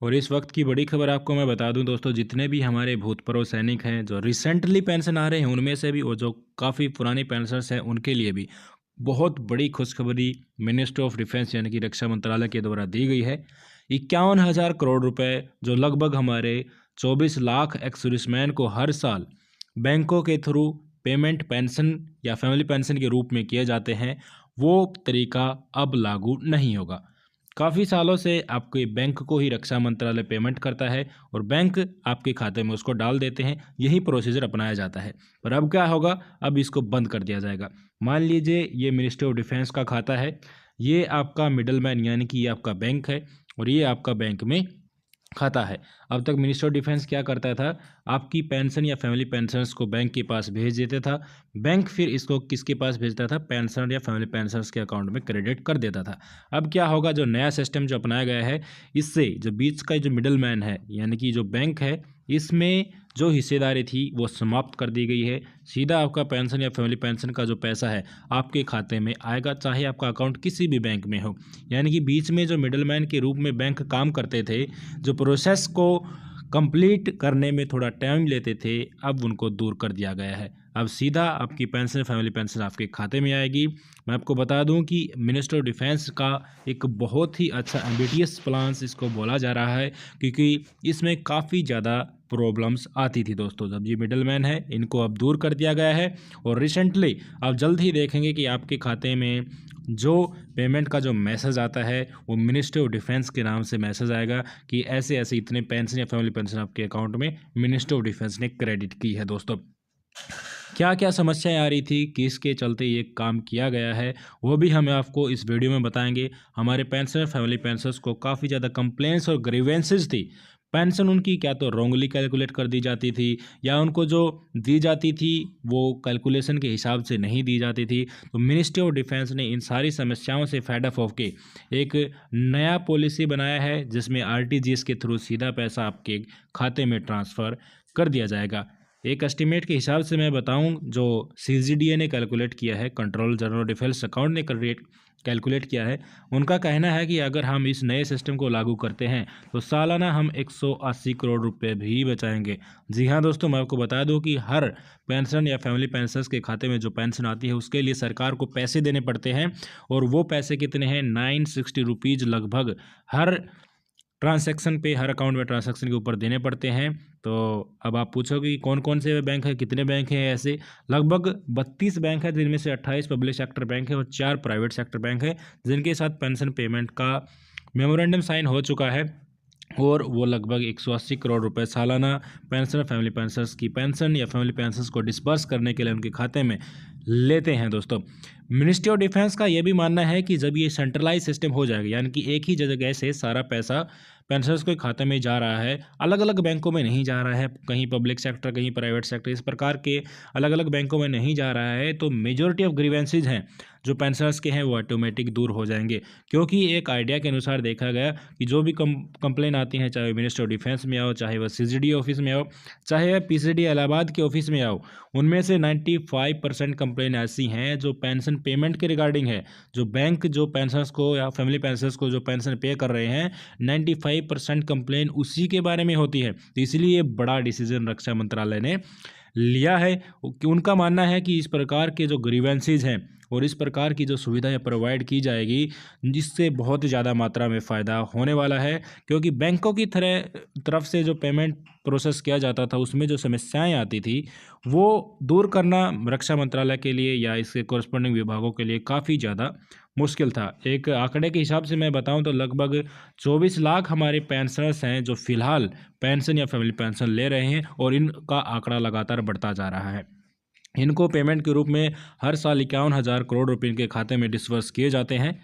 और इस वक्त की बड़ी खबर आपको मैं बता दूं दोस्तों, जितने भी हमारे भूतपूर्व सैनिक हैं जो रिसेंटली पेंशन आ रहे हैं उनमें से भी, और जो काफ़ी पुरानी पेंशनर्स हैं उनके लिए भी बहुत बड़ी खुशखबरी मिनिस्ट्री ऑफ डिफेंस यानी कि रक्षा मंत्रालय के द्वारा दी गई है। 51,000 करोड़ रुपए जो लगभग हमारे 24 लाख एक्स सर्विसमैन को हर साल बैंकों के थ्रू पेमेंट पेंशन या फैमिली पेंशन के रूप में किए जाते हैं, वो तरीका अब लागू नहीं होगा। काफ़ी सालों से आपके बैंक को ही रक्षा मंत्रालय पेमेंट करता है और बैंक आपके खाते में उसको डाल देते हैं, यही प्रोसीजर अपनाया जाता है। पर अब क्या होगा, अब इसको बंद कर दिया जाएगा। मान लीजिए ये मिनिस्ट्री ऑफ डिफेंस का खाता है, ये आपका मिडलमैन यानी कि ये आपका बैंक है और ये आपका बैंक में खाता है। अब तक मिनिस्टर ऑफ डिफेंस क्या करता था, आपकी पेंशन या फैमिली पेंशनर्स को बैंक के पास भेज देता था, बैंक फिर इसको किसके पास भेजता था, पेंशनर या फैमिली पेंशनर्स के अकाउंट में क्रेडिट कर देता था। अब क्या होगा, जो नया सिस्टम जो अपनाया गया है, इससे जो बीच का जो मिडल मैन है यानी कि जो बैंक है, इसमें जो हिस्सेदारी थी वो समाप्त कर दी गई है। सीधा आपका पेंशन या फैमिली पेंशन का जो पैसा है आपके खाते में आएगा, चाहे आपका अकाउंट किसी भी बैंक में हो। यानी कि बीच में जो मिडलमैन के रूप में बैंक काम करते थे, जो प्रोसेस को कंप्लीट करने में थोड़ा टाइम लेते थे, अब उनको दूर कर दिया गया है। अब सीधा आपकी पेंशन फैमिली पेंशन आपके खाते में आएगी। मैं आपको बता दूं कि मिनिस्टर ऑफ डिफेंस का एक बहुत ही अच्छा एम्बिटियस प्लान्स इसको बोला जा रहा है, क्योंकि इसमें काफ़ी ज़्यादा प्रॉब्लम्स आती थी दोस्तों। जब ये मिडलमैन है इनको अब दूर कर दिया गया है और रिसेंटली आप जल्द ही देखेंगे कि आपके खाते में जो पेमेंट का जो मैसेज आता है वो मिनिस्ट्री ऑफ डिफेंस के नाम से मैसेज आएगा कि ऐसे ऐसे इतने पेंशन या फैमिली पेंशन आपके अकाउंट में मिनिस्ट्री ऑफ डिफेंस ने क्रेडिट की है। दोस्तों, क्या क्या समस्याएं आ रही थी, किसके चलते ये काम किया गया है, वो भी हम आपको इस वीडियो में बताएंगे। हमारे पेंशनर फैमिली पेंशनर्स को काफ़ी ज़्यादा कंप्लेंट्स और ग्रीवेंसेस थी। पेंशन उनकी क्या तो रॉन्गली कैलकुलेट कर दी जाती थी, या उनको जो दी जाती थी वो कैलकुलेशन के हिसाब से नहीं दी जाती थी। तो मिनिस्ट्री ऑफ डिफेंस ने इन सारी समस्याओं से फेड अप होकर एक नया पॉलिसी बनाया है, जिसमें आरटीजीएस के थ्रू सीधा पैसा आपके खाते में ट्रांसफ़र कर दिया जाएगा। एक एस्टीमेट के हिसाब से मैं बताऊं, जो सीजीडीए ने कैलकुलेट किया है, कंट्रोल जनरल डिफेंस अकाउंट ने कैलकुलेट किया है, उनका कहना है कि अगर हम इस नए सिस्टम को लागू करते हैं तो सालाना हम 180 करोड़ रुपए भी बचाएंगे। जी हाँ दोस्तों, मैं आपको बता दूं कि हर पेंशन या फैमिली पेंशनर्स के खाते में जो पेंशन आती है उसके लिए सरकार को पैसे देने पड़ते हैं, और वो पैसे कितने हैं, 960 रुपीज़ लगभग हर ट्रांसैक्शन पे, हर अकाउंट में ट्रांसैक्शन के ऊपर देने पड़ते हैं। तो अब आप पूछोगे कि कौन कौन से बैंक हैं, कितने बैंक हैं, ऐसे लगभग 32 बैंक हैं, जिनमें से 28 पब्लिक सेक्टर बैंक है और 4 प्राइवेट सेक्टर बैंक है, जिनके साथ पेंशन पेमेंट का मेमोरेंडम साइन हो चुका है। और वो लगभग 180 करोड़ रुपए सालाना पेंशनर फैमिली पेंशनर्स की पेंशन या फैमिली पेंशनर्स को डिस्पर्स करने के लिए उनके खाते में लेते हैं। दोस्तों, मिनिस्ट्री ऑफ डिफेंस का ये भी मानना है कि जब ये सेंट्रलाइज सिस्टम हो जाएगा, यानी कि एक ही जगह से सारा पैसा पेंशनर्स के खाते में जा रहा है, अलग अलग बैंकों में नहीं जा रहा है, कहीं पब्लिक सेक्टर कहीं प्राइवेट सेक्टर, इस प्रकार के अलग अलग बैंकों में नहीं जा रहा है, तो मेजॉरिटी ऑफ ग्रीवेंसेज हैं जो पेंशनर्स के हैं वो ऑटोमेटिक दूर हो जाएंगे। क्योंकि एक आइडिया के अनुसार देखा गया कि जो भी कंप्लेन आती हैं, चाहे मिनिस्ट्री ऑफ डिफेंस में आओ, चाहे वह सीजीडी ऑफिस में आओ, चाहे वह पीसीडी इलाहाबाद के ऑफिस में आओ, उनमें से 95% कंप्लेन ऐसी हैं जो पेंशन पेमेंट के रिगार्डिंग है। जो बैंक जो पेंशनर्स को या फैमिली पेंशनर्स को जो पेंशन पे कर रहे हैं, 95% कंप्लेन उसी के बारे में होती है। तो इसलिए ये बड़ा डिसीजन रक्षा मंत्रालय ने लिया है कि उनका मानना है कि इस प्रकार के जो ग्रीवेंसेज हैं और इस प्रकार की जो सुविधाएं प्रोवाइड की जाएगी, जिससे बहुत ज़्यादा मात्रा में फ़ायदा होने वाला है। क्योंकि बैंकों की तरफ से जो पेमेंट प्रोसेस किया जाता था उसमें जो समस्याएं आती थी वो दूर करना रक्षा मंत्रालय के लिए या इसके कॉरस्पॉन्डिंग विभागों के लिए काफ़ी ज़्यादा मुश्किल था। एक आंकड़े के हिसाब से मैं बताऊं तो लगभग 24 लाख हमारे पेंशनर्स हैं जो फिलहाल पेंशन या फैमिली पेंशन ले रहे हैं, और इनका आंकड़ा लगातार बढ़ता जा रहा है। इनको पेमेंट के रूप में हर साल 51,000 करोड़ रुपए इनके खाते में डिस्बर्स किए जाते हैं।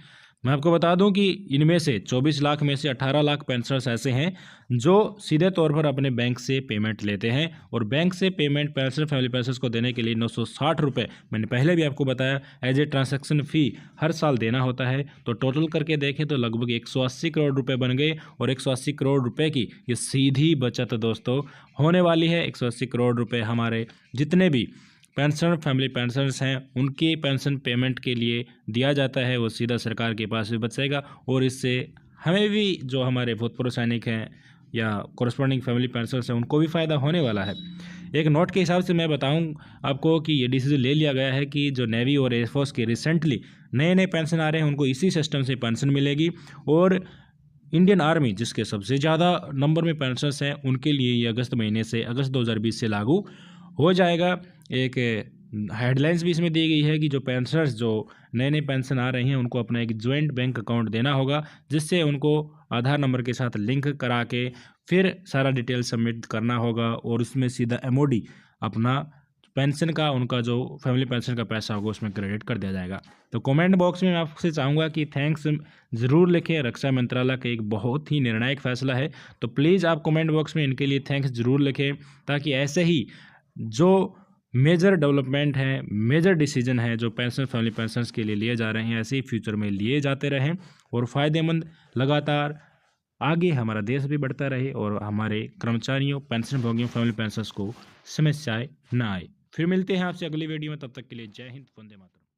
मैं आपको बता दूं कि इनमें से 24 लाख में से 18 लाख पेंशनर्स ऐसे हैं जो सीधे तौर पर अपने बैंक से पेमेंट लेते हैं, और बैंक से पेमेंट पेंशन फैमिली पेंशनर्स को देने के लिए 960 रुपये मैंने पहले भी आपको बताया एज ए ट्रांजैक्शन फ़ी हर साल देना होता है। तो टोटल करके देखें तो लगभग 180 करोड़ रुपये बन गए, और 180 करोड़ रुपये की ये सीधी बचत दोस्तों होने वाली है। 180 करोड़ रुपये हमारे जितने भी पेंशनर फैमिली पेंशनर्स हैं उनके पेंशन पेमेंट के लिए दिया जाता है, वो सीधा सरकार के पास भी बचेगा, और इससे हमें भी जो हमारे भूतपूर्व सैनिक हैं या कॉरस्पॉन्डिंग फैमिली पेंशनर्स हैं उनको भी फ़ायदा होने वाला है। एक नोट के हिसाब से मैं बताऊं आपको कि ये डिसीजन ले लिया गया है कि जो नेवी और एयरफोर्स के रिसेंटली नए नए पेंशन आ रहे हैं उनको इसी सिस्टम से पेंशन मिलेगी, और इंडियन आर्मी जिसके सबसे ज़्यादा नंबर में पेंशनर्स हैं उनके लिए ये अगस्त महीने से, अगस्त 2020 से लागू हो जाएगा। एक हेडलाइंस भी इसमें दी गई है कि जो पेंशनर्स जो नए नए पेंशन आ रहे हैं उनको अपना एक ज्वाइंट बैंक अकाउंट देना होगा, जिससे उनको आधार नंबर के साथ लिंक करा के फिर सारा डिटेल सबमिट करना होगा, और उसमें सीधा एमओडी अपना पेंशन का, उनका जो फैमिली पेंशन का पैसा होगा उसमें क्रेडिट कर दिया जाएगा। तो कमेंट बॉक्स में मैं आपसे चाहूँगा कि थैंक्स ज़रूर लिखें। रक्षा मंत्रालय का एक बहुत ही निर्णायक फैसला है, तो प्लीज़ आप कमेंट बॉक्स में इनके लिए थैंक्स ज़रूर लिखें, ताकि ऐसे ही जो मेजर डेवलपमेंट है, मेजर डिसीजन है जो पेंशन फैमिली पेंशनर्स के लिए लिए जा रहे हैं, ऐसे ही फ्यूचर में लिए जाते रहें और फ़ायदेमंद लगातार आगे हमारा देश भी बढ़ता रहे और हमारे कर्मचारियों, पेंशन भोगियों, फैमिली पेंशनर्स को समस्याएं ना आए। फिर मिलते हैं आपसे अगली वीडियो में, तब तक के लिए जय हिंद, वंदे मातरम।